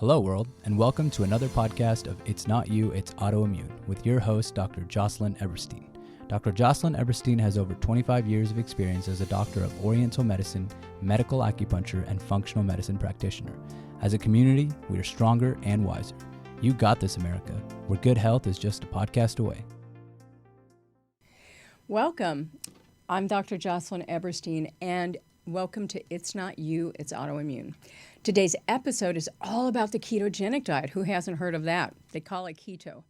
Hello, world, and welcome to another podcast of It's Not You, It's Autoimmune with your host, Dr. Jocelyn Eberstein. Dr. Jocelyn Eberstein has over 25 years of experience as a doctor of Oriental medicine, medical acupuncture, and functional medicine practitioner. As a community, we are stronger and wiser. You got this, America, where good health is just a podcast away. Welcome. I'm Dr. Jocelyn Eberstein, and welcome to It's Not You, It's Autoimmune. Today's episode is all about the ketogenic diet. Who hasn't heard of that? They call it keto.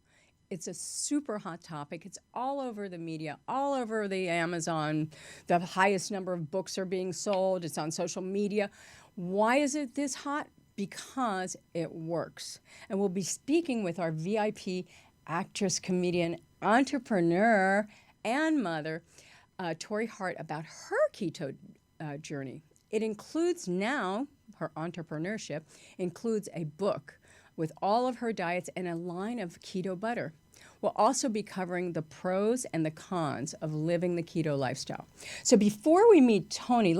It's a super hot topic. It's all over the media, all over the Amazon. The highest number of books are being sold. It's on social media. Why is it this hot? Because it works. And we'll be speaking with our VIP actress, comedian, entrepreneur, and mother, Tori Hart, about her keto journey. It includes now, her entrepreneurship includes a book with all of her diets and a line of keto butter. We'll also be covering the pros and the cons of living the keto lifestyle. So before we meet Tori,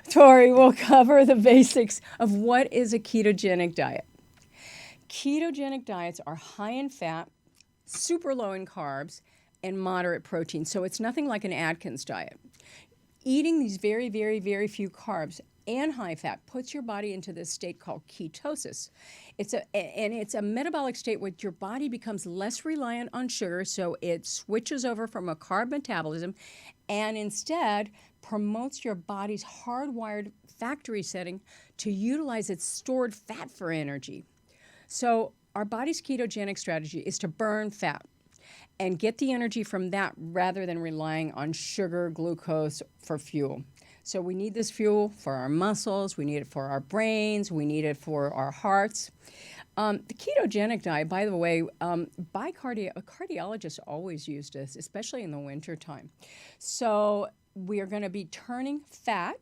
Tori will cover the basics of what is a ketogenic diet. Ketogenic diets are high in fat, super low in carbs, and moderate protein. So it's nothing like an Atkins diet. Eating these very, very, very few carbs and high fat puts your body into this state called ketosis. It's a metabolic state where your body becomes less reliant on sugar, so it switches over from a carb metabolism and instead promotes your body's hardwired factory setting to utilize its stored fat for energy. So our body's ketogenic strategy is to burn fat and get the energy from that rather than relying on sugar, glucose for fuel. So we need this fuel for our muscles, we need it for our brains, we need it for our hearts. The ketogenic diet, by the way, cardiologists always use this, especially in the wintertime. So we are going to be turning fat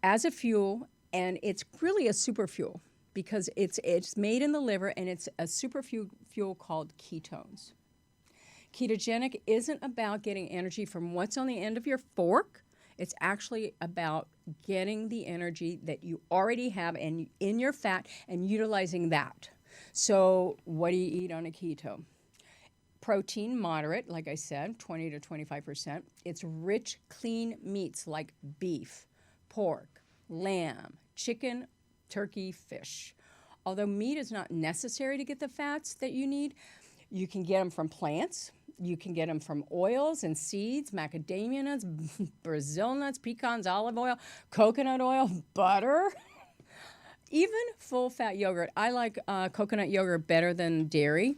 as a fuel, and it's really a super fuel because it's made in the liver, and it's a super fuel called ketones. Ketogenic isn't about getting energy from what's on the end of your fork. It's actually about getting the energy that you already have in your fat and utilizing that. So what do you eat on a keto? Protein, moderate, like I said, 20 to 25%. It's rich, clean meats like beef, pork, lamb, chicken, turkey, fish. Although meat is not necessary to get the fats that you need, you can get them from plants. You can get them from oils and seeds, macadamia nuts, Brazil nuts, pecans, olive oil, coconut oil, butter, even full-fat yogurt. I like coconut yogurt better than dairy.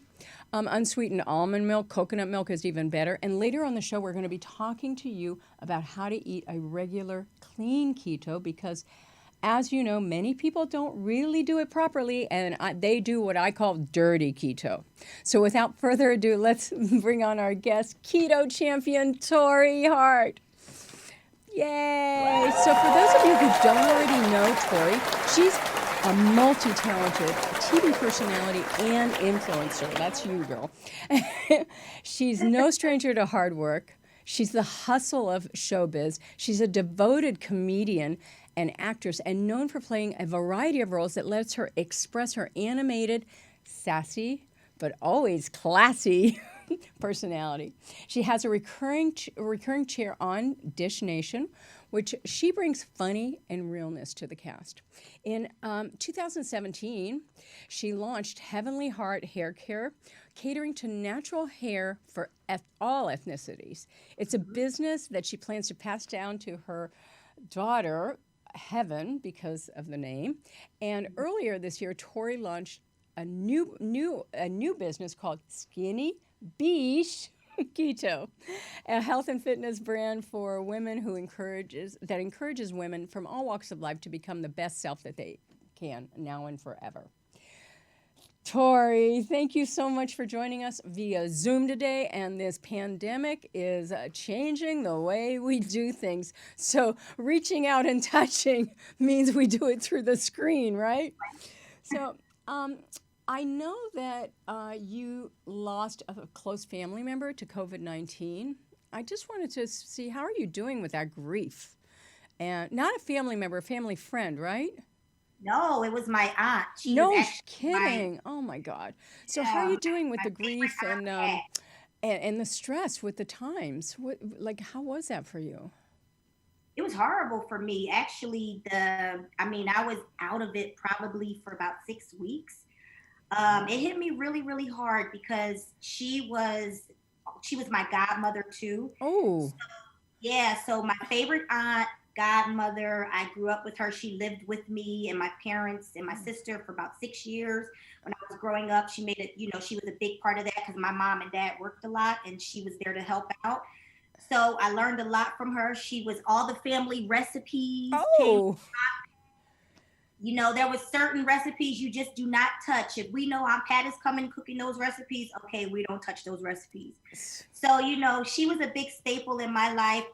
Unsweetened almond milk, coconut milk is even better. And later on the show, we're going to be talking to you about how to eat a regular, clean keto because, as you know, many people don't really do it properly, and they do what I call dirty keto. So without further ado, let's bring on our guest, keto champion, Tori Hart. Yay! So for those of you who don't already know Tori, she's a multi-talented TV personality and influencer. That's you, girl. She's no stranger to hard work. She's the hustle of showbiz. She's a devoted comedian and actress, and known for playing a variety of roles that lets her express her animated, sassy, but always classy personality. She has a recurring chair on Dish Nation, which she brings funny and realness to the cast. In 2017, she launched Heavenly Heart Hair Care, catering to natural hair for all ethnicities. It's a business that she plans to pass down to her daughter, Heaven, because of the name. And earlier this year, Tori launched a new business called Skinny Beach Keto, a health and fitness brand for women that encourages women from all walks of life to become the best self that they can now and forever. Tori, thank you so much for joining us via Zoom today, and this pandemic is changing the way we do things. So reaching out and touching means we do it through the screen, right? So I know that you lost a close family member to COVID-19. I just wanted to see, how are you doing with that grief? And not a family member, a family friend, right? No, it was my aunt. She was No actually my, kidding. Oh my God. So how are you my, doing with my the favorite grief aunt and Pat. and the stress with the times? What like how was that for you? It was horrible for me. Actually, I mean, I was out of it probably for about 6 weeks. It hit me really, really hard because she was my godmother too. Oh, Yeah, so my favorite aunt, godmother, I grew up with her. She lived with me and my parents and my sister for about 6 years. When I was growing up, she made it, she was a big part of that because my mom and dad worked a lot and she was there to help out. So I learned a lot from her. She was all the family recipes came. oh. There was certain recipes you just do not touch. If we know Aunt Pat is coming cooking those recipes, okay, we don't touch those recipes. So, she was a big staple in my life.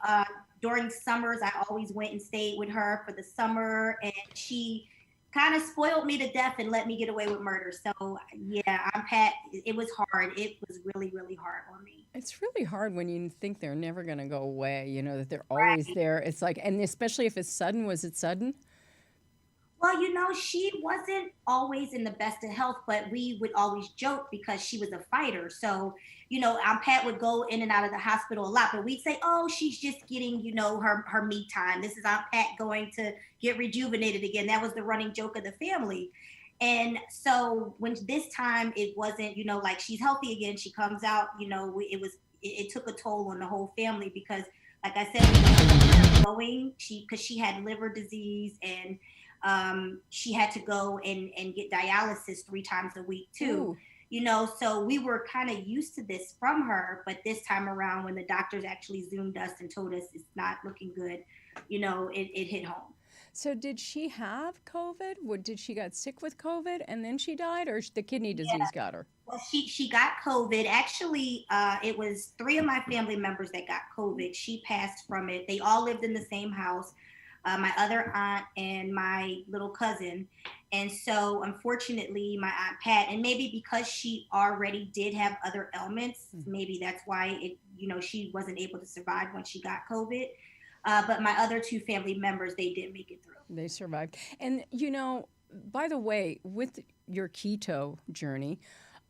During summers, I always went and stayed with her for the summer, and she kind of spoiled me to death and let me get away with murder. So, yeah, Aunt Pat, it was hard. It was really, really hard on me. It's really hard when you think they're never going to go away, that they're always Right. there. It's like, and especially if it's sudden, was it sudden? Well, she wasn't always in the best of health, but we would always joke because she was a fighter. So, Aunt Pat would go in and out of the hospital a lot, but we'd say, oh, she's just getting, her me time. This is Aunt Pat going to get rejuvenated again. That was the running joke of the family. And so when this time it wasn't, like she's healthy again, she comes out, it took a toll on the whole family because, like I said, we were going, because she had liver disease and she had to go and get dialysis 3 times a week too. Ooh. So we were kind of used to this from her, but this time around when the doctors actually zoomed us and told us it's not looking good, it hit home. So did she have COVID? Did she got sick with COVID and then she died, or the kidney disease got her? Well, she got COVID. Actually, it was 3 of my family members that got COVID. She passed from it. They all lived in the same house. My other aunt and my little cousin. And so, unfortunately, my aunt Pat, and maybe because she already did have other ailments, maybe that's why she wasn't able to survive when she got COVID. But my other 2 family members, they did make it through. They survived. And by the way, with your keto journey,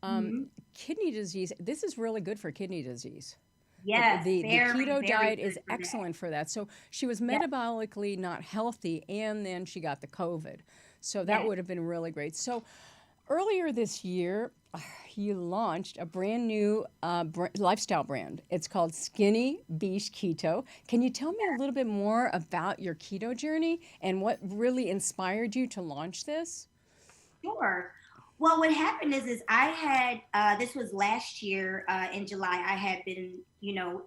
Hmm. kidney disease, this is really good for kidney disease. Yes, The very, keto very diet good is for that. excellent for that. So she was Yes, metabolically not healthy, and then she got the COVID. So that yes, would have been really great. So earlier this year, you launched a brand new lifestyle brand. It's called Skinny Beach Keto. Can you tell me a little bit more about your keto journey and what really inspired you to launch this? sure. Well, what happened is I had this was last year in July. I had been,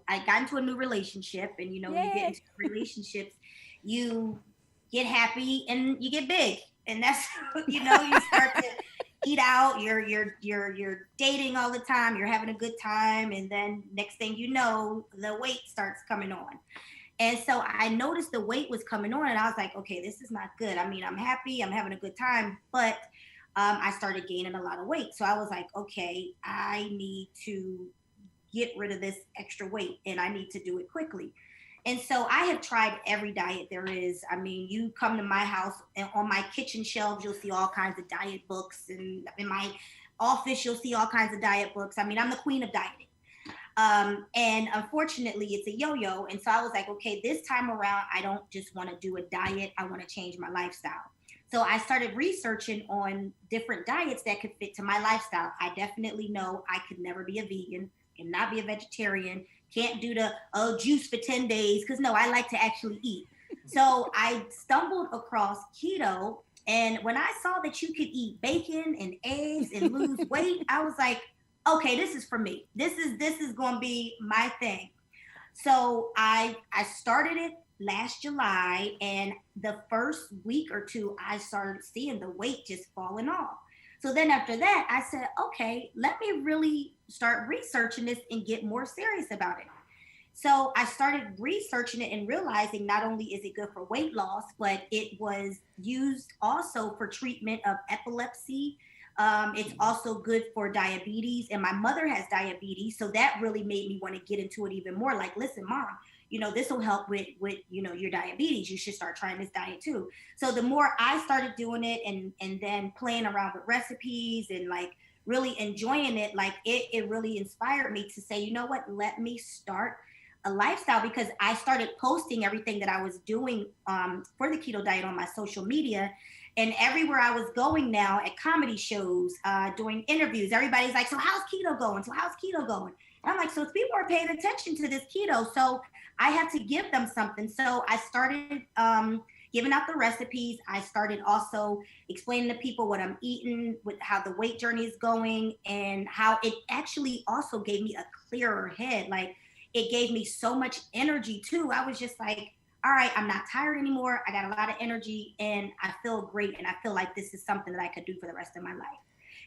I got into a new relationship, and when you get Yay! into relationships, you get happy and you get big, and that's you start to eat out. You're dating all the time. You're having a good time, and then next thing you know, the weight starts coming on. And so I noticed the weight was coming on, and I was like, okay, this is not good. I mean, I'm happy, I'm having a good time, but I started gaining a lot of weight. So I was like, okay, I need to get rid of this extra weight and I need to do it quickly. And so I have tried every diet there is. I mean, you come to my house and on my kitchen shelves, you'll see all kinds of diet books. And in my office, you'll see all kinds of diet books. I mean, I'm the queen of dieting. And unfortunately, it's a yo yo. And so I was like, okay, this time around, I don't just want to do a diet, I want to change my lifestyle. So I started researching on different diets that could fit to my lifestyle. I definitely know I could never be a vegan, cannot be a vegetarian, can't do the juice for 10 days, because no, I like to actually eat. So I stumbled across keto. And when I saw that you could eat bacon and eggs and lose weight, I was like, okay, this is for me. This is going to be my thing. So I started it last July, and the first week or two, I started seeing the weight just falling off. So then after that, I said, okay, let me really start researching this and get more serious about it. So I started researching it and realizing not only is it good for weight loss, but it was used also for treatment of epilepsy. It's also good for diabetes, and my mother has diabetes, so that really made me want to get into it even more. Like, listen, mom, this will help with, your diabetes. You should start trying this diet too. So the more I started doing it and then playing around with recipes and like really enjoying it, like it really inspired me to say, you know what, let me start a lifestyle, because I started posting everything that I was doing for the keto diet on my social media. And everywhere I was going now, at comedy shows, doing interviews, everybody's like, so how's keto going? So how's keto going? And I'm like, so people are paying attention to this keto, so I had to give them something. So I started giving out the recipes. I started also explaining to people what I'm eating, with how the weight journey is going, and how it actually also gave me a clearer head. Like, it gave me so much energy too. I was just like, all right, I'm not tired anymore. I got a lot of energy and I feel great. And I feel like this is something that I could do for the rest of my life.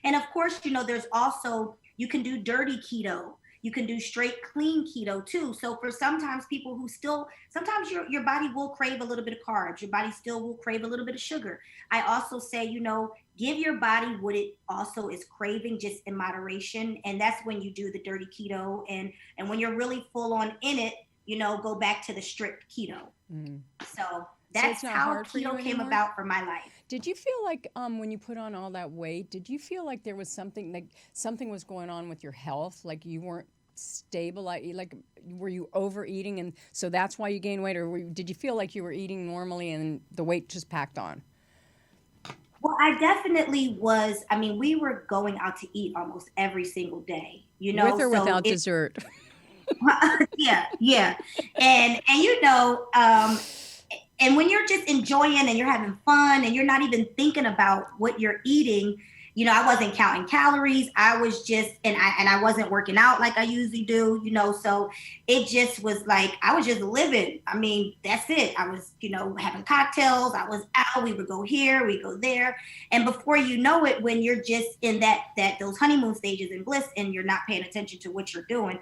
And of course, there's also, you can do dirty keto. You can do straight clean keto too. So for sometimes people who sometimes your body will crave a little bit of carbs. Your body still will crave a little bit of sugar. I also say, give your body what it also is craving, just in moderation. And that's when you do the dirty keto. And when you're really full on in it, go back to the strict keto. Mm. So that's how keto came about for my life. Did you feel like when you put on all that weight, did you feel like there was something was going on with your health? Like you weren't stable? Like were you overeating and so that's why you gained weight? Or did you feel like you were eating normally and the weight just packed on? Well, I definitely was. I mean, we were going out to eat almost every single day, With or without dessert? Yeah. And and when you're just enjoying and you're having fun and you're not even thinking about what you're eating, I wasn't counting calories. I was just, and I wasn't working out like I usually do, so it just was like, I was just living. I mean, that's it. I was, having cocktails. I was out. We would go here, we go there. And before you know it, when you're just in those honeymoon stages in bliss and you're not paying attention to what you're doing,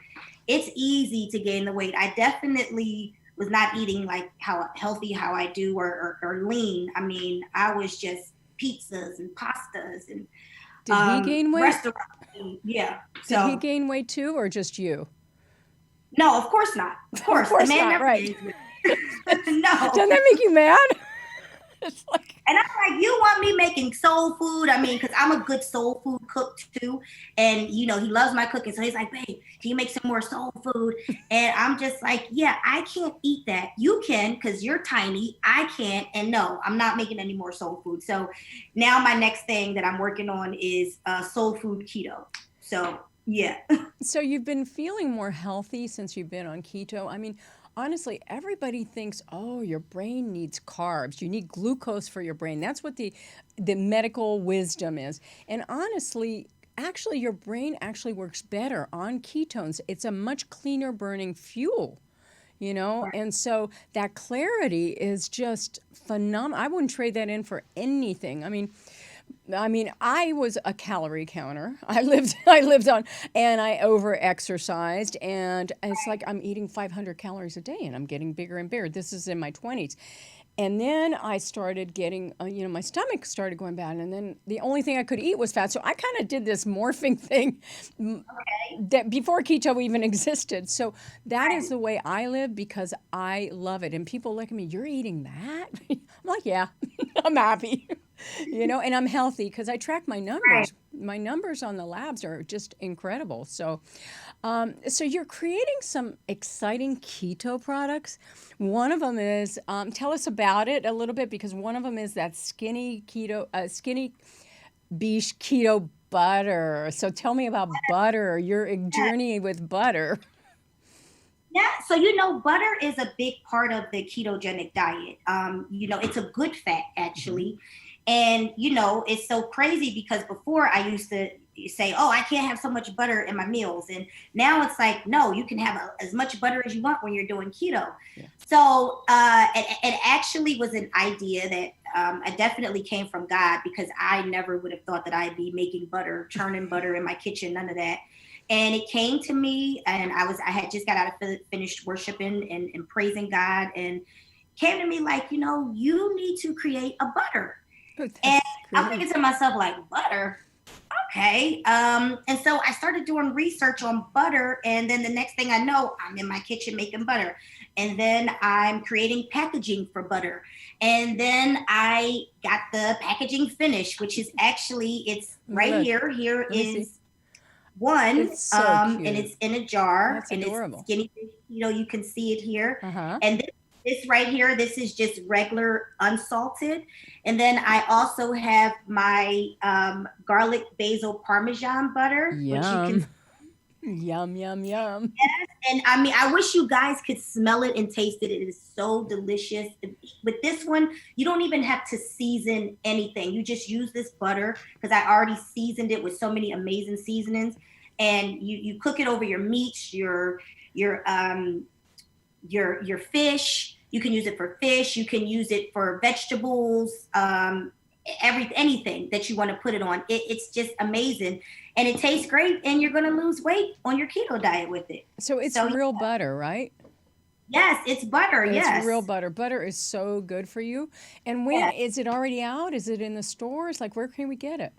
it's easy to gain the weight. I definitely was not eating like how healthy how I do or lean. I mean, I was just pizzas and pastas and did he gain weight? Restaurant food. Yeah. Did he gain weight too, or just you? No, of course not. Of course the man not, right? No. Doesn't that make you mad? It's like, and I'm like, you want me making soul food? I mean, because I'm a good soul food cook too, and he loves my cooking, so he's like, babe, can you make some more soul food? And I'm just like, yeah, I can't eat that. You can, because you're tiny. I can't, and no, I'm not making any more soul food. So now my next thing that I'm working on is soul food keto. So yeah. So you've been feeling more healthy since you've been on keto. I mean, honestly, everybody thinks, oh, your brain needs carbs. You need glucose for your brain. That's what the medical wisdom is. And honestly, actually, your brain actually works better on ketones. It's a much cleaner burning fuel, Right. And so that clarity is just phenomenal. I wouldn't trade that in for anything. I mean, I was a calorie counter. I lived on, and I over-exercised, and it's like I'm eating 500 calories a day, and I'm getting bigger and bigger. This is in my 20s. And then I started getting, my stomach started going bad, and then the only thing I could eat was fat. So I kind of did this morphing thing that before keto even existed. So that is the way I live because I love it. And people look at me, you're eating that? I'm like, yeah, I'm happy. And I'm healthy because I track my numbers. Right. My numbers on the labs are just incredible. So you're creating some exciting keto products. One of them is, tell us about it a little bit, because one of them is that skinny beige keto butter. So tell me about butter, your journey with butter. Yeah, so butter is a big part of the ketogenic diet. It's a good fat actually. And, it's so crazy because before I used to say, oh, I can't have so much butter in my meals. And now it's like, no, you can have as much butter as you want when you're doing keto. Yeah. So it actually was an idea that I definitely came from God, because I never would have thought that I'd be making butter, churning butter in my kitchen, none of that. And it came to me, and I had just got out of finished worshiping and praising God, and came to me like, you need to create a butter. And I'm thinking to myself, like, butter? Okay. And so I started doing research on butter. And then the next thing I know, I'm in my kitchen making butter. And then I'm creating packaging for butter. And then I got the packaging finished, which is actually, it's right Look, here. Here let me is see. one, It's so cute. and it's in a jar. That's and adorable. It's skinny, you can see it here. Uh-huh. And this right here, this is just regular unsalted. And then I also have my garlic basil parmesan butter, which you Yum. can. Yum, yum, yum. And I mean, I wish you guys could smell it and taste it. It is so delicious. With this one, you don't even have to season anything. You just use this butter, because I already seasoned it with so many amazing seasonings. And you cook it over your meats, your fish. You can use it for fish. You can use it for vegetables. Anything that you want to put it on. It's just amazing. And it tastes great, and you're going to lose weight on your keto diet with it. So it's real butter, right? Yes, it's butter. Yes. It's real butter. Butter is so good for you. And when is it already out? Is it in the stores? Like, where can we get it?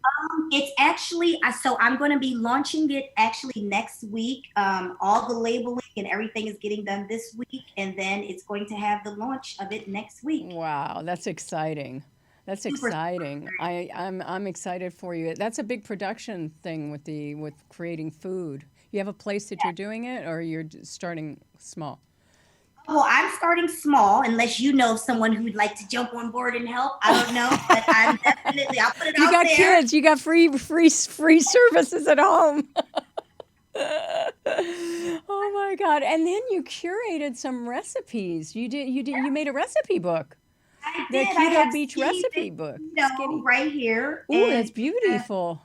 It's actually, so I'm going to be launching it actually next week. All the labeling and everything is getting done this week. And then it's going to have the launch of it next week. Wow, that's exciting. That's exciting. I'm excited for you. That's a big production thing with creating food. You have a place that you're doing it, or you're starting small? Well, I'm starting small, unless you know someone who'd like to jump on board and help. I don't know, but I'm definitely, I'll put it You out got there. kids. You got free services at home. Oh my God! And then you curated some recipes. You made a recipe book. I The did. I Keto have Beach Skinny recipe Fit book. Keto right here. Oh, that's beautiful.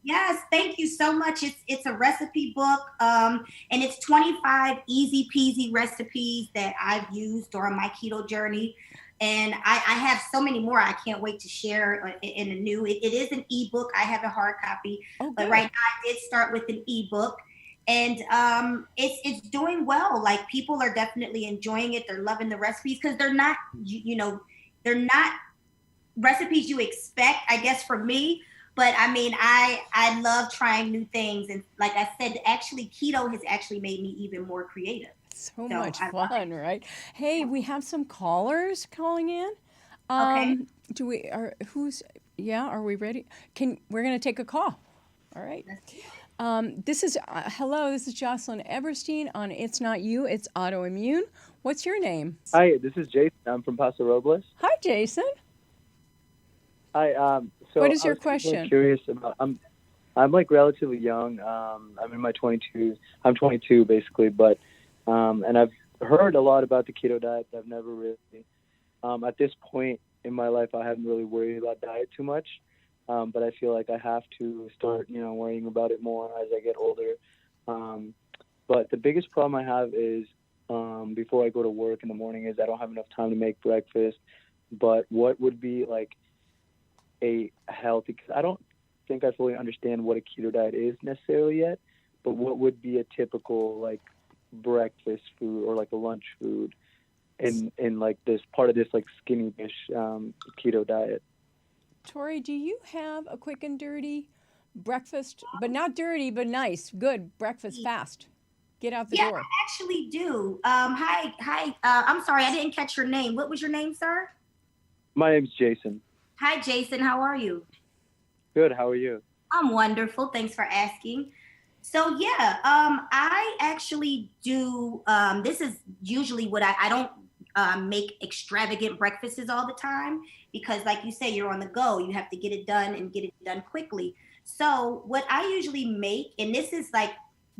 Yes, thank you so much. It's a recipe book, and it's 25 easy peasy recipes that I've used during my keto journey. And I have so many more I can't wait to share in a new. It is an ebook. I have a hard copy, but right now I did start with an ebook. And it's doing well. Like, people are definitely enjoying it. They're loving the recipes, because they're not, they're not recipes you expect, I guess, from me. But I mean, I love trying new things. And like I said, actually, keto has actually made me even more creative. So much fun, right? Hey, we have some callers calling in. Okay. Are we ready? We're going to take a call. All right. This is Jocelyn Eberstein on It's Not You, It's Autoimmune. What's your name? Hi, this is Jason. I'm from Paso Robles. Hi, Jason. Hi. So what is your I was question? Curious about. I'm like relatively young. I'm in my 22s. I'm 22 basically, but and I've heard a lot about the keto diet. I've never really. At this point in my life, I haven't really worried about diet too much. But I feel like I have to start, worrying about it more as I get older. But the biggest problem I have is before I go to work in the morning is I don't have enough time to make breakfast. But what would be like a healthy, because I don't think I fully understand what a keto diet is necessarily yet, but what would be a typical like breakfast food or like a lunch food in like this part of this like skinny-ish keto diet? Tori, do you have a quick and dirty breakfast, but not dirty, but nice, good breakfast, fast? Get out the door. Yeah, I actually do. Hi. I'm sorry, I didn't catch your name. What was your name, sir? My name's Jason. Hi, Jason. How are you? Good. How are you? I'm wonderful. Thanks for asking. So yeah, I actually do. This is usually what I don't make extravagant breakfasts all the time, because like you say, you're on the go. You have to get it done and get it done quickly. So what I usually make, and this is like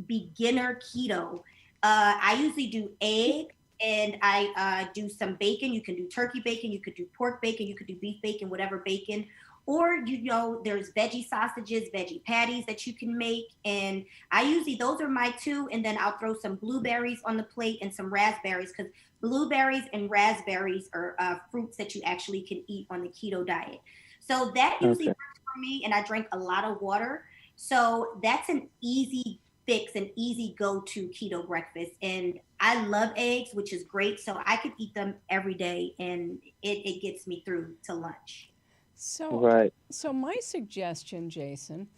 beginner keto, I usually do egg, and I do some bacon. You can do turkey bacon, you could do pork bacon, you could do beef bacon, whatever bacon. Or, there's veggie sausages, veggie patties that you can make. And I usually, those are my two. And then I'll throw some blueberries on the plate and some raspberries, because blueberries and raspberries are fruits that you actually can eat on the keto diet. So that usually works for me. And I drink a lot of water. So that's an easy fix, an easy go-to keto breakfast. And I love eggs, which is great. So I could eat them every day, and it gets me through to lunch. So my suggestion, Jason,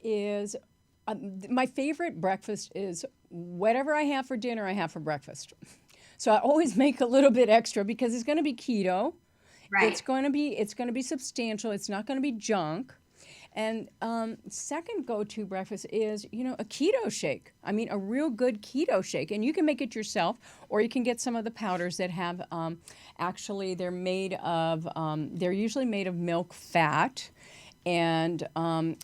is my favorite breakfast is whatever I have for dinner, I have for breakfast. So I always make a little bit extra because it's going to be keto. Right. It's going to be substantial. It's not going to be junk. And second go-to breakfast is, a keto shake. I mean, a real good keto shake. And you can make it yourself, or you can get some of the powders that have, actually, they're usually made of milk fat. And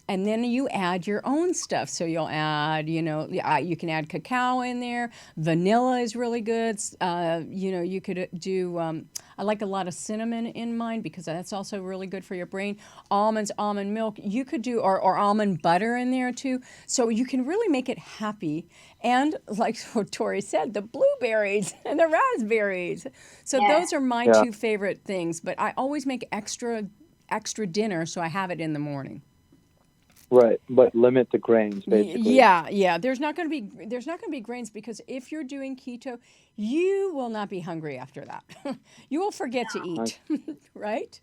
then you add your own stuff. So you'll add, you can add cacao in there. Vanilla is really good. You could do, I like a lot of cinnamon in mine because that's also really good for your brain. Almonds, almond milk, you could do, or almond butter in there too. So you can really make it happy. And like what Tori said, the blueberries and the raspberries. So those are my two favorite things. But I always make extra dinner, so I have it in the morning. Right, but limit the grains, basically. Yeah. There's not going to be grains because if you're doing keto, you will not be hungry after that. You will forget to eat, right?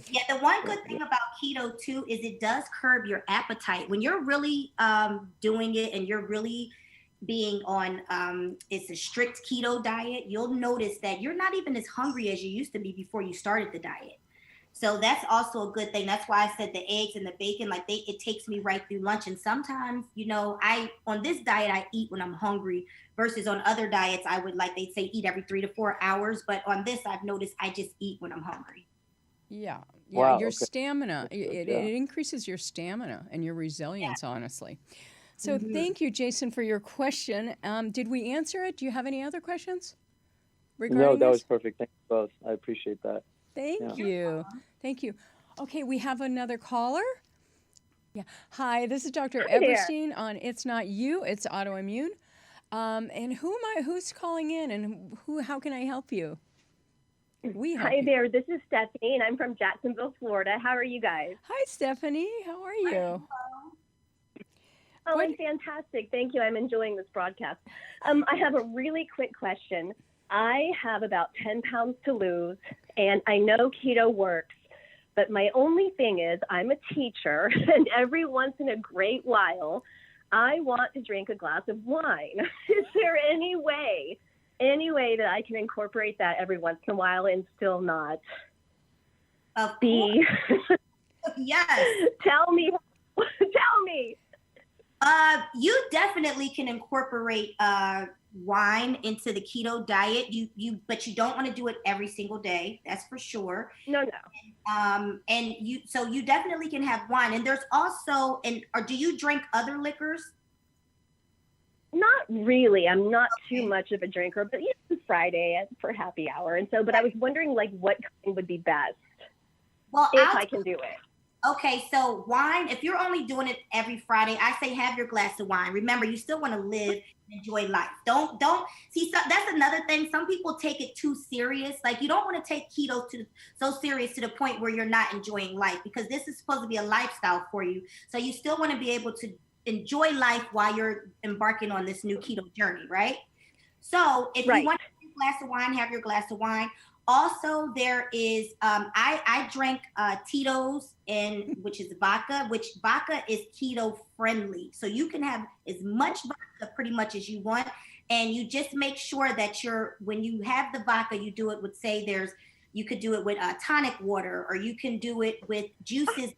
Yeah, the one good thing about keto too is it does curb your appetite. When you're really doing it and you're really being on it's a strict keto diet, you'll notice that you're not even as hungry as you used to be before you started the diet. So that's also a good thing. That's why I said the eggs and the bacon, it takes me right through lunch. And sometimes, on this diet, I eat when I'm hungry versus on other diets, I would they'd say eat every 3 to 4 hours. But on this, I've noticed I just eat when I'm hungry. Yeah. Wow, your okay. stamina, it increases your stamina and your resilience, honestly. So thank you, Jason, for your question. Did we answer it? Do you have any other questions regarding No, that this? was perfect. Thank you both. I appreciate that. Thank you. Okay, we have another caller. Yeah. Hi, this is Dr. Eberstein on It's Not You, It's Autoimmune. And who's calling in and how can I help you? Hi there, this is Stephanie and I'm from Jacksonville, Florida. How are you guys? Hi, Stephanie. How are you? Oh, I'm fantastic. Thank you. I'm enjoying this broadcast. I have a really quick question. I have about 10 pounds to lose, and I know keto works, but my only thing is I'm a teacher, and every once in a great while, I want to drink a glass of wine. Is there any way that I can incorporate that every once in a while and still not be? Yes. Tell me. You definitely can incorporate wine into the keto diet. But you don't want to do it every single day. That's for sure. No. And you definitely can have wine. And there's also, or do you drink other liquors? Not really. I'm not too much of a drinker, but Friday for happy hour. And so, but I was wondering what kind would be best if I can do it. Okay, so wine, if you're only doing it every Friday, I say have your glass of wine. Remember, you still want to live and enjoy life. Don't see, so that's another thing. Some people take it too serious. You don't want to take keto so serious to the point where you're not enjoying life, because this is supposed to be a lifestyle for you. So you still want to be able to enjoy life while you're embarking on this new keto journey, right? So if you want to have a glass of wine, have your glass of wine. Also, there is, I drank Tito's, which is vodka, which vodka is keto friendly. So you can have as much vodka pretty much as you want. And you just make sure that when you have the vodka, you do it with, you could do it with tonic water, or you can do it with juices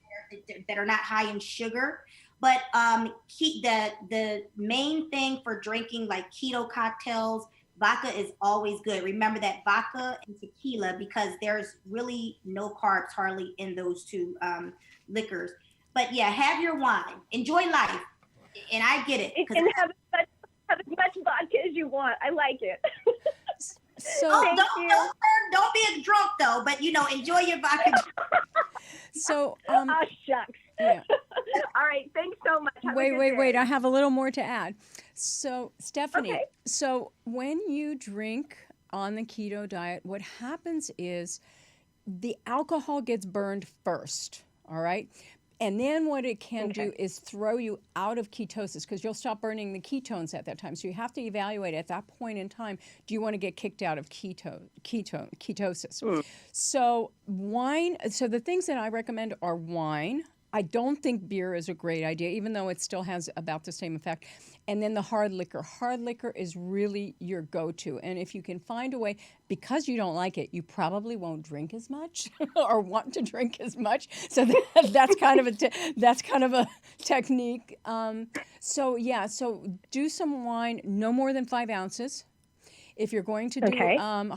that are not high in sugar. But the main thing for drinking keto cocktails, vodka is always good. Remember that vodka and tequila, because there's really no carbs hardly in those two liquors. But yeah, have your wine. Enjoy life. And I get it. You can have as much vodka as you want. I like it. So don't be a drunk though, but enjoy your vodka. So shucks. Yeah. All right, thanks so much. Wait. I have a little more to add. So, Stephanie, So when you drink on the keto diet, what happens is the alcohol gets burned first, all right? And then what it can do is throw you out of ketosis, because you'll stop burning the ketones at that time. So you have to evaluate at that point in time, do you want to get kicked out of ketosis? So wine, so the things that I recommend are wine. I don't think beer is a great idea, even though it still has about the same effect. And then the hard liquor. Hard liquor is really your go-to. And if you can find a way, because you don't like it, you probably won't drink as much or want to drink as much. So that's kind of a technique. So do some wine, no more than 5 ounces. If you're going to do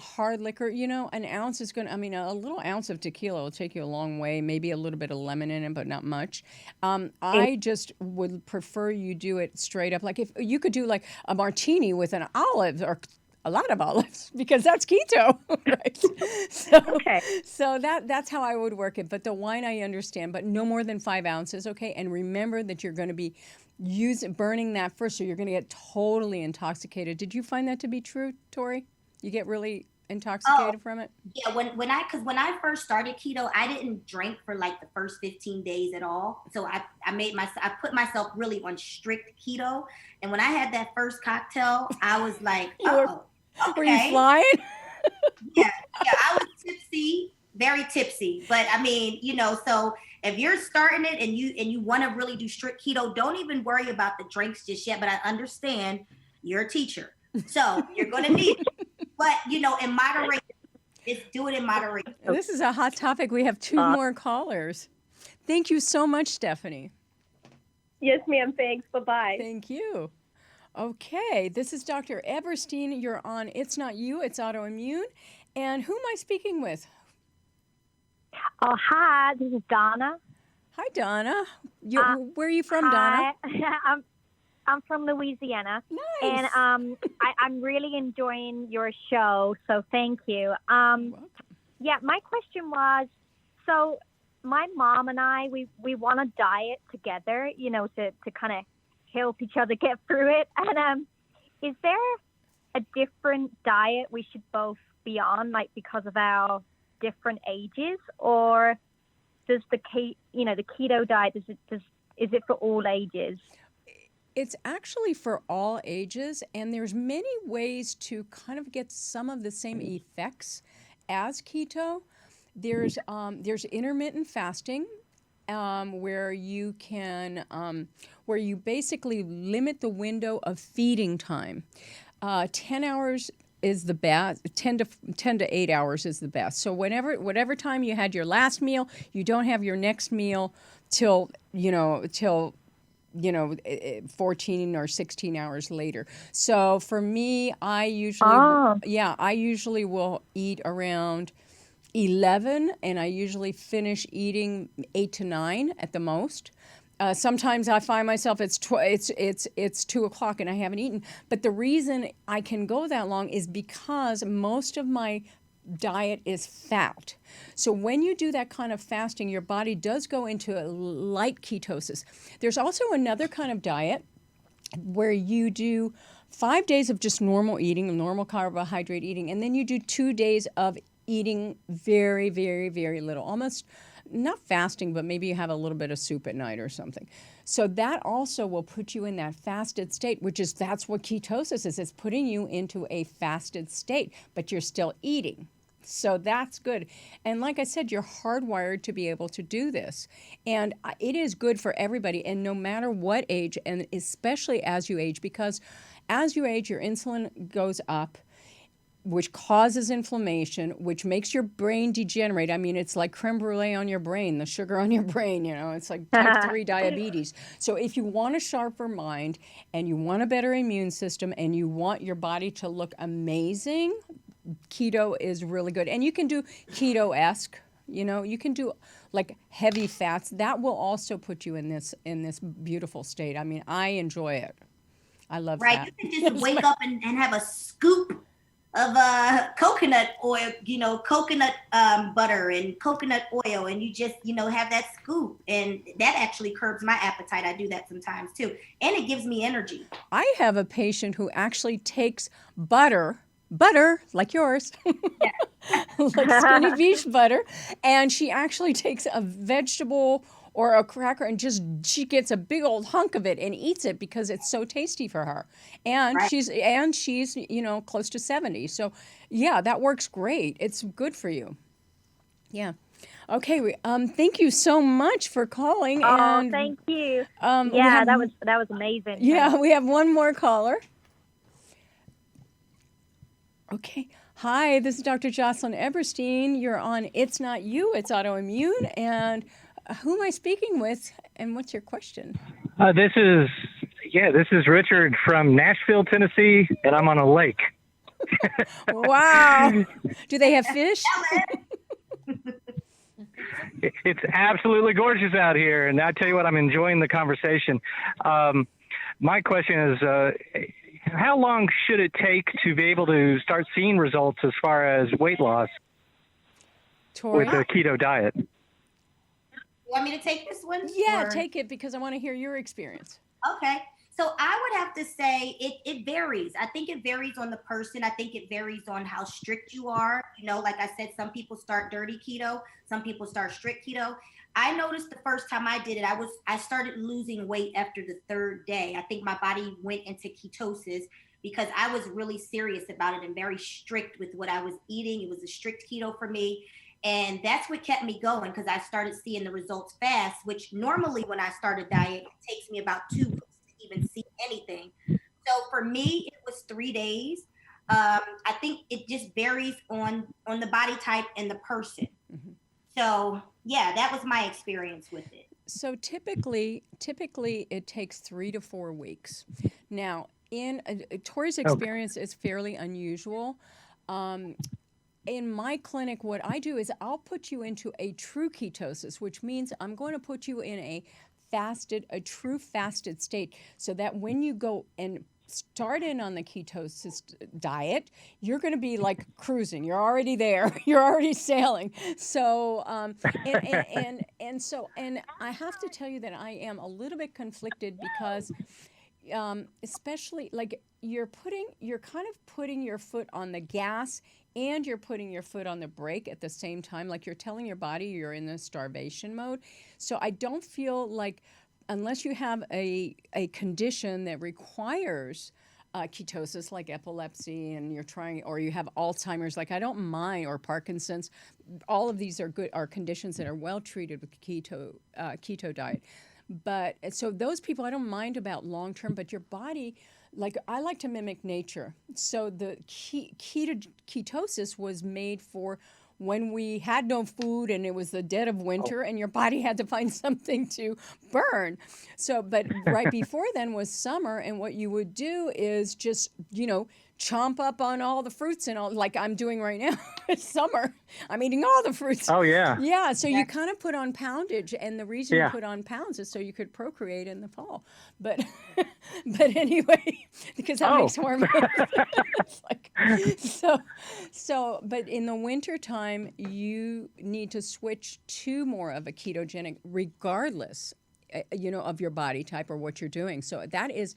hard liquor, an ounce is a little ounce of tequila will take you a long way, maybe a little bit of lemon in it, but not much. I just would prefer you do it straight up. Like if you could do like a martini with an olive or a lot of olives, because that's keto, right? So that's how I would work it. But the wine I understand, but no more than 5 ounces, okay? And remember that you're going to be burning that first, so you're going to get totally intoxicated. Did you find that to be true, Tori? You get really intoxicated from it? Yeah, when I first started keto, I didn't drink for like the first 15 days at all. So I put myself really on strict keto. And when I had that first cocktail, I was like, were you flying? yeah, I was tipsy, very tipsy. But I mean, so if you're starting it and you want to really do strict keto, don't even worry about the drinks just yet. But I understand you're a teacher, so you're going to need it. But in moderation, just do it in moderation. This is a hot topic. We have 2 more callers. Thank you so much, Stephanie. Yes, ma'am. Thanks. Bye-bye. Thank you. Okay, this is Dr. Eberstein. You're on It's Not You, It's Autoimmune. And who am I speaking with? Oh, hi, this is Donna. Hi, Donna. Where are you from, Donna? I'm from Louisiana. Nice. And I'm really enjoying your show, so thank you. Welcome. Yeah, my question was, so my mom and I, we want to diet together, to kind of help each other get through it. And is there a different diet we should both be on, like because of our different ages, or does the keto diet is it for all ages? It's actually for all ages, and there's many ways to kind of get some of the same effects as keto. There's intermittent fasting, where you can where you basically limit the window of feeding time. 10 hours is the best. 10 to 8 hours is the best. So whatever time you had your last meal, you don't have your next meal till 14 or 16 hours later. So for me, I usually will eat around 11, and I usually finish eating 8 to 9 at the most. Sometimes I find myself it's 2 o'clock and I haven't eaten. But the reason I can go that long is because most of my diet is fat. So when you do that kind of fasting, your body does go into a light ketosis. There's also another kind of diet where you do 5 days of just normal eating, normal carbohydrate eating, and then you do 2 days of eating very, very, very little, almost not fasting, but maybe you have a little bit of soup at night or something. So that also will put you in that fasted state, that's what ketosis is. It's putting you into a fasted state, but you're still eating. So that's good. And like I said, you're hardwired to be able to do this. And it is good for everybody, and no matter what age, and especially as you age, because as you age, your insulin goes up, which causes inflammation, which makes your brain degenerate. I mean, it's like creme brulee on your brain, the sugar on your brain, it's like type 3 diabetes. So if you want a sharper mind and you want a better immune system and you want your body to look amazing, keto is really good. And you can do keto-esque, you can do like heavy fats. That will also put you in this beautiful state. I mean, I enjoy it. I love that. Right, you can just wake up and have a scoop of coconut oil, coconut butter and coconut oil, and you just, have that scoop, and that actually curbs my appetite. I do that sometimes too, and it gives me energy. I have a patient who actually takes butter like yours, like skinny beef butter, and she actually takes a vegetable or a cracker and she gets a big old hunk of it and eats it because it's so tasty for her. And right. she's close to 70. So yeah, that works great. It's good for you. Yeah. Okay, thank you so much for calling. Oh, and thank you. we Yeah, have- that was amazing. Yeah, we have one more caller. Okay. Hi, this is Dr. Jocelyn Eberstein. You're on It's Not You, It's Autoimmune. And who am I speaking with? And what's your question? This is Richard from Nashville, Tennessee, and I'm on a lake. Wow. Do they have fish? It's absolutely gorgeous out here, and I tell you what, I'm enjoying the conversation. My question is, how long should it take to be able to start seeing results as far as weight loss Tori? with the keto diet? You want me to take this one? Yeah, Or- take it because I want to hear your experience. Okay. So I would have to say it varies. I think it varies on the person. I think it varies on how strict you are. You know, like I said, some people start dirty keto, some people start strict keto. I noticed the first time I did it, I started losing weight after the third day. I think my body went into ketosis because I was really serious about it and very strict with what I was eating. It was a strict keto for me. And that's what kept me going because I started seeing the results fast, which normally when I start a diet, it takes me about 2 weeks to even see anything. So for me, it was 3 days. I think it just varies on the body type and the person. Mm-hmm. So yeah, that was my experience with it. So typically it takes 3 to 4 weeks. Now, in Tori's experience is fairly unusual. In my clinic, what I do is I'll put you into a true ketosis, which means I'm going to put you in a true fasted state, so that when you go and start in on the ketosis diet, you're going to be like cruising. You're already there. You're already sailing. So, and I have to tell you that I am a little bit conflicted because, especially like you're kind of putting your foot on the gas and you're putting your foot on the brake at the same time. Like you're telling your body you're in the starvation mode. So I don't feel like, unless you have a condition that requires ketosis, like epilepsy, and you're trying, or you have Alzheimer's, like I don't mind, or Parkinson's, all of these are conditions that are well treated with keto diet. But so those people, I don't mind about long term, but your body, like I like to mimic nature. So the ketosis was made for when we had no food and it was the dead of winter and your body had to find something to burn. So, but right before then was summer, and what you would do is just, chomp up on all the fruits and all, like I'm doing right now. It's summer. I'm eating all the fruits. Oh, yeah. Yeah, so you kind of put on poundage, and the reason you put on pounds is so you could procreate in the fall. But anyway, because that makes hormones. But in the wintertime, you need to switch to more of a ketogenic regardless, of your body type or what you're doing. So that is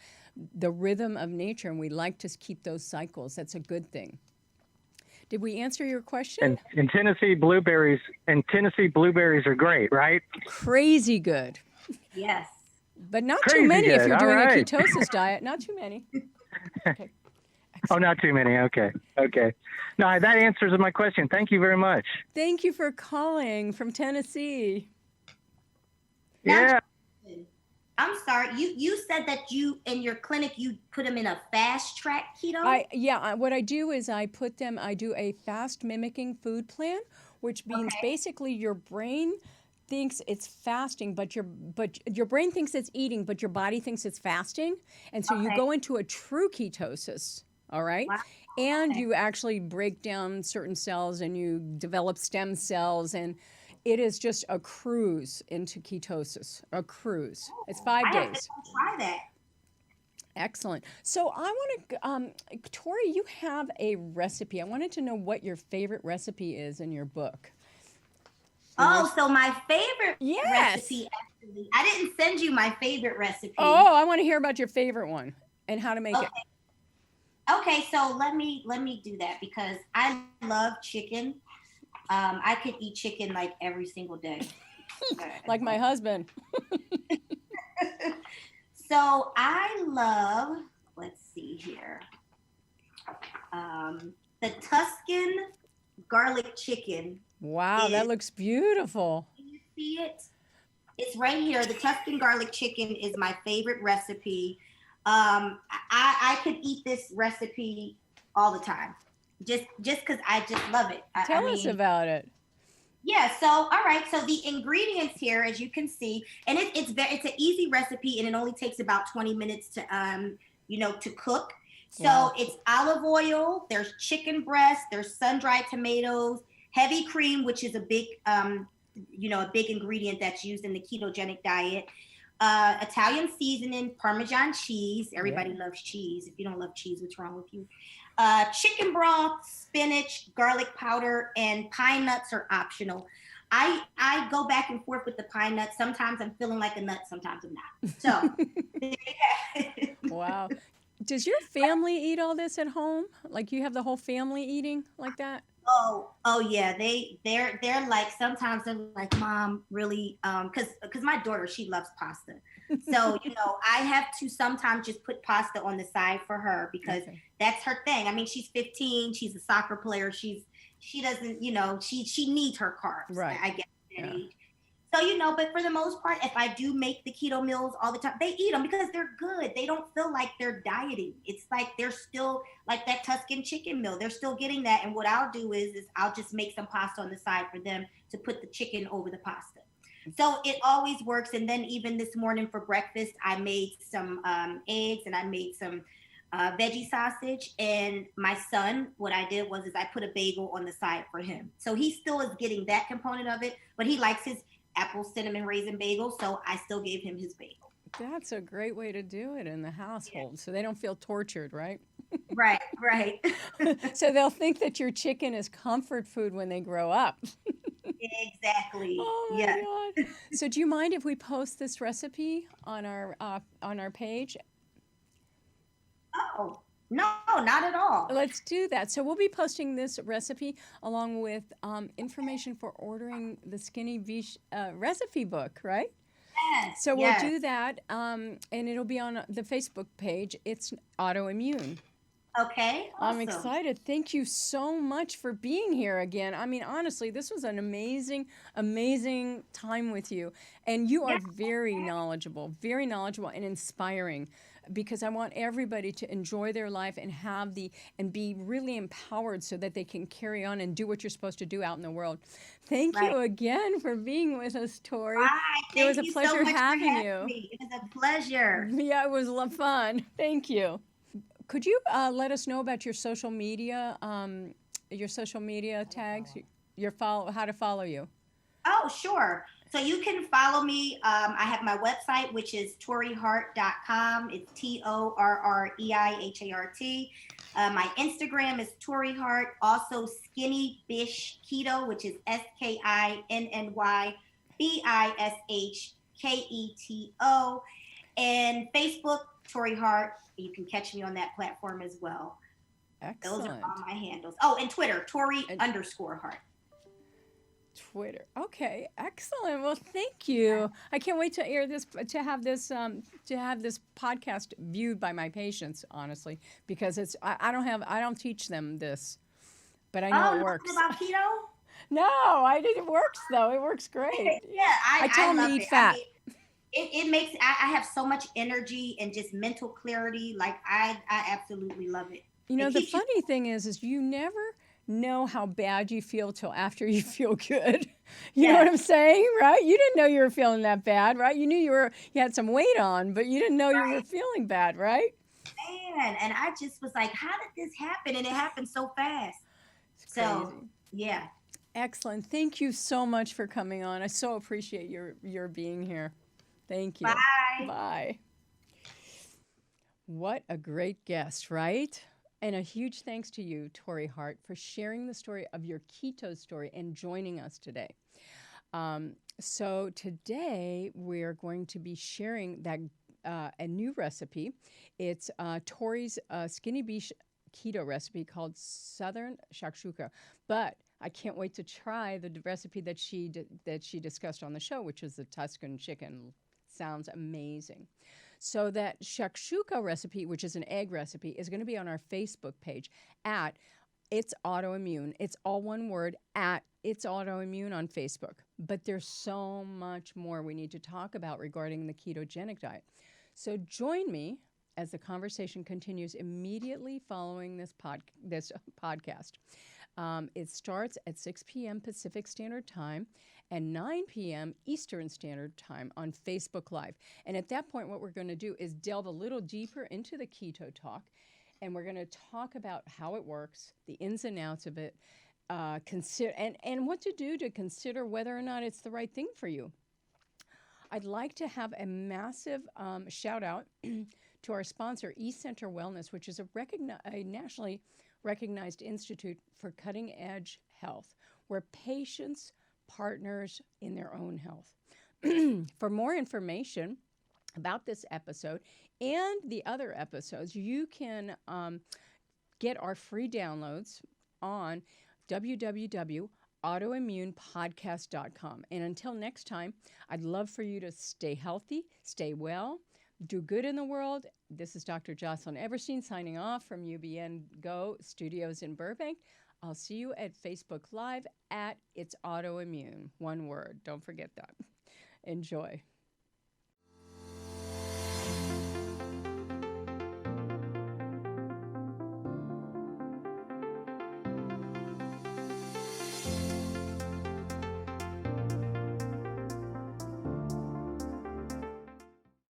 the rhythm of nature, and we like to keep those cycles. That's a good thing. Did we answer your question? And Tennessee blueberries are great, right? Crazy good. Yes. But not Crazy too many good. if you're All doing right. a ketosis diet. Not too many. Okay. Oh, not too many. Okay. No, that answers my question. Thank you very much. Thank you for calling from Tennessee. Yeah. I'm sorry. You said that you in your clinic you put them in a fast track keto. What I do is I do a fast mimicking food plan, which means basically your brain thinks it's fasting, but your brain thinks it's eating, but your body thinks it's fasting, and so you go into a true ketosis. All right. Wow. And you actually break down certain cells and you develop stem cells, and it is just a cruise into ketosis, a cruise. It's 5 I days. have to try that. Excellent. So I want to, Tori, you have a recipe. I wanted to know what your favorite recipe is in your book. So my favorite recipe, actually, I didn't send you my favorite recipe. Oh, I want to hear about your favorite one and how to make it. Okay, so let me do that because I love chicken. I could eat chicken like every single day. Like my husband. So I love, let's see here, the Tuscan garlic chicken. Wow, that looks beautiful. Can you see it? It's right here. The Tuscan garlic chicken is my favorite recipe. I could eat this recipe all the time, just because I just love it. Tell us about it. Yeah. So, all right. So the ingredients here, as you can see, and it's an easy recipe, and it only takes about 20 minutes to to cook. So It's olive oil. There's chicken breast. There's sun-dried tomatoes, heavy cream, which is a big a big ingredient that's used in the ketogenic diet. Italian seasoning, Parmesan cheese. Everybody loves cheese. If you don't love cheese, what's wrong with you? Chicken broth, spinach, garlic powder, and pine nuts are optional. I go back and forth with the pine nuts. Sometimes I'm feeling like a nut, sometimes I'm not. So, wow. Does your family eat all this at home? Like you have the whole family eating like that? Oh yeah. They're like, sometimes they're like, Mom, really, because my daughter, she loves pasta. So, I have to sometimes just put pasta on the side for her because that's her thing. I mean, she's 15, she's a soccer player. She doesn't, she needs her carbs. Right. I guess at that age. So, but for the most part, if I do make the keto meals all the time, they eat them because they're good. They don't feel like they're dieting. It's like they're still like that Tuscan chicken meal. They're still getting that. And what I'll do is I'll just make some pasta on the side for them to put the chicken over the pasta. So it always works. And then even this morning for breakfast, I made some eggs and I made some veggie sausage. And my son, what I did was I put a bagel on the side for him. So he still is getting that component of it, but he likes his apple cinnamon raisin bagel, so I still gave him his bagel. That's a great way to do it in the household, so they don't feel tortured, right? Right. So they'll think that your chicken is comfort food when they grow up. Exactly. Oh my God. So do you mind if we post this recipe on our page? Oh. No, not at all. Let's do that. So we'll be posting this recipe along with information for ordering the Skinny Bish recipe book, right? Yes. So we'll do that, and it'll be on the Facebook page. It's autoimmune. Okay. Awesome. I'm excited. Thank you so much for being here again. I mean, honestly, this was an amazing, amazing time with you. And you are very knowledgeable and inspiring, because I want everybody to enjoy their life and be really empowered so that they can carry on and do what you're supposed to do out in the world. Thank you again for being with us, Tori. It was a pleasure having you. It was a pleasure. Yeah, it was a lot of fun. Thank you. Could you let us know about your social media tags, how to follow you? Oh, sure. So you can follow me. I have my website, which is TORREIHART.com. It's TORREIHART. My Instagram is Tori Hart. Also Skinny Bish Keto, which is SKINNYBISHKETO. And Facebook, Tori Hart. You can catch me on that platform as well. Excellent. Those are all my handles. Oh, and Twitter, Tori_Hart. Twitter. Okay, excellent. Well, thank you. I can't wait to air this, to have this podcast viewed by my patients, honestly, because I don't teach them this, but I know it works. About keto? No, it works though. It works great. Yeah, I tell them to eat fat. It makes, I have so much energy and just mental clarity. Like I absolutely love it. The funny thing is you never know how bad you feel till after you feel good. You know what I'm saying, right? You didn't know you were feeling that bad, right? You knew you had some weight on, but you didn't know you were feeling bad, right? Man, and I just was like, how did this happen? And it happened so fast. It's crazy. Yeah. Excellent. Thank you so much for coming on. I so appreciate your being here. Thank you. Bye. Bye. What a great guest, right? And a huge thanks to you, Tori Hart, for sharing the story of your keto story and joining us today. So today we're going to be sharing a new recipe. It's Tori's Skinny Bish keto recipe called Southern SHAKSHUKA. But I can't wait to try the recipe that she discussed on the show, which is the Tuscan chicken. Sounds amazing. So that SHAKSHUKA recipe, which is an egg recipe, is going to be on our Facebook page at It's Autoimmune. It's all one word, at It's Autoimmune on Facebook. But there's so much more we need to talk about regarding the ketogenic diet. So join me as the conversation continues immediately following this podcast. It starts at 6 p.m. Pacific Standard Time and 9 p.m. Eastern Standard Time on Facebook Live. And at that point, what we're going to do is delve a little deeper into the keto talk, and we're going to talk about how it works, the ins and outs of it, consider and what to do to consider whether or not it's the right thing for you. I'd like to have a massive shout out to our sponsor, eCenter Wellness, which is a nationally recognized institute for cutting edge health, where patients partners in their own health. For more information about this episode and the other episodes, you can get our free downloads on www.autoimmunepodcast.com. And until next time, I'd love for you to stay healthy, stay well, do good in the world. This is Dr. Jocelyn Everstein signing off from UBN Go Studios in Burbank. I'll see you at Facebook Live at It's Autoimmune. One word. Don't forget that. Enjoy.